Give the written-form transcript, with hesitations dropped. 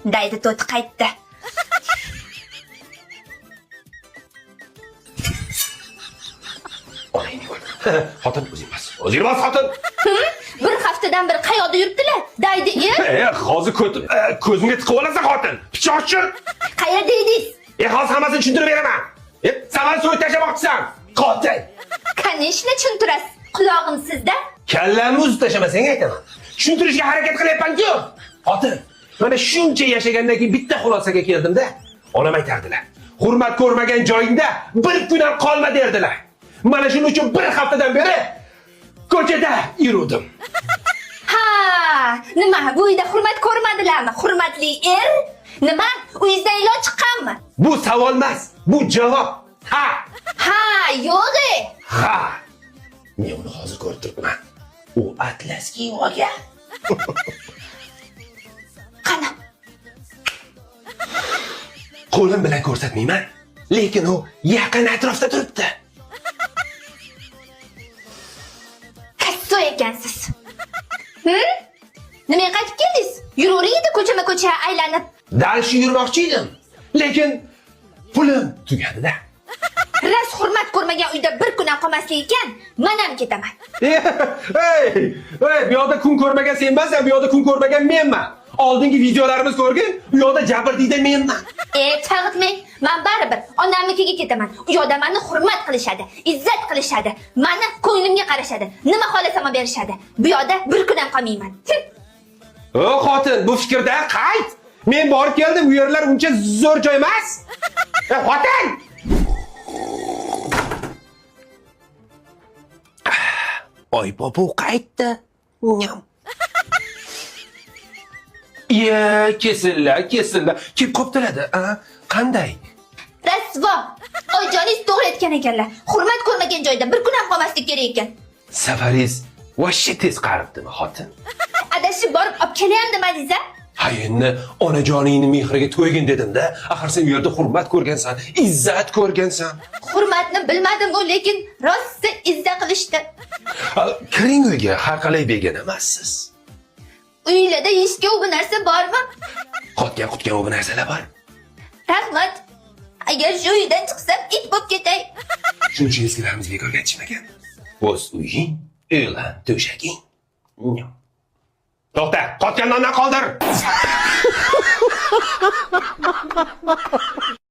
Daydi to'ti qaytdi. Xotin o'zingiz. O'zingiz xotin. Bir haftadan beri qayoqda yuribdilar? Daydi Hozir ko'zimga tiqib olasan xotin. Pichoqchi. Qayerda edingiz? Hozir hammasini tushuntirib beraman. Saman so'yib tashlamoqchisan. Qotil. Kanishni tushuntirasiz. Qulog'im sizda. Kallamni uzib tashlamasang aytaman. Tushuntirishga harakat qilyapman-ku. Xotin, mana shuncha yashagandan keyin bitta xulosaga keldim-da. Onam aytardilar. Hurmat ko'rmagan joyingda bir kun ham qolma derdilar. Mana shuning uchun bir haftadan beri ko'chada yurdim. Ha, nima? Bu uyda hurmat ko'rmadilarmi? Hurmatli er? Nima? Uyingizdan iloj chiqqanmi? Bu savol emas, bu javob. Ha. Ha, yo'q. Ha. Men uni hozir ko'rib turibman. U atlas kiyib olgan. Qani? Qo'lim bilan ko'rsatmayman, lekin u yaqin atrofda turibdi. Kasso ekansiz. Nimaga qaytib keldingiz? Yuravering edi ko'chama-ko'cha aylanib. Dal shu yurmoqchi edim, lekin pulim tugadi-da. Ras hurmat ko'rmagan uyda bir kun ham qolmaslik ekan, men ham ketaman. Hey, bu yoqda kun ko'rmagan sen emassan, bu yoqda kun ko'rmagan menman. Oldingi videolarimiz ko'rgin, u yoqda jabrdiyda menman. Chag'itmang, men baribir onamnikiga ketaman. U yoqda meni hurmat qilishadi, izzat qilishadi, meni ko'nglimga qarashadi, nima xohlasam berishadi. Bu yoqda bir kun ham qolmayman. O xotin, bu fikrda qayt. Men borib keldim, bu yerlar uncha zo'r joy emas. Xotin! Oy bobo qaytdi. Nyam. Kesillar. Kelib qoptiladi. Qanday? Rasvo. Oyijoningiz to'g'ri aytgan ekanlar. Hurmat ko'rmagan joyda bir kun ham qolmaslik kerak ekan. Safaringiz vashshi tez qaribdimi, xotin? Adashib borib olib kelyapti Madiza. Ha endi onajoningni mehriga to'ygin dedim-da. Axir sen u yerda hurmat ko'rgansan, izzat ko'rgansan. Hurmatni bilmadim-ku, lekin rosti izza qilishdi. Kiring uyga, har qalay begona emassiz. Uylarda yeyishga u narsa bormi? Qotgan u narsalar bor. Rahmat. Agar shu uydan chiqsam, it bo'lib ketay. Shuning uchun eskilarimiz bekorga aytishmagan. O'z uying, o'lan to'shaging. To'xta, qotgan nonni qoldir.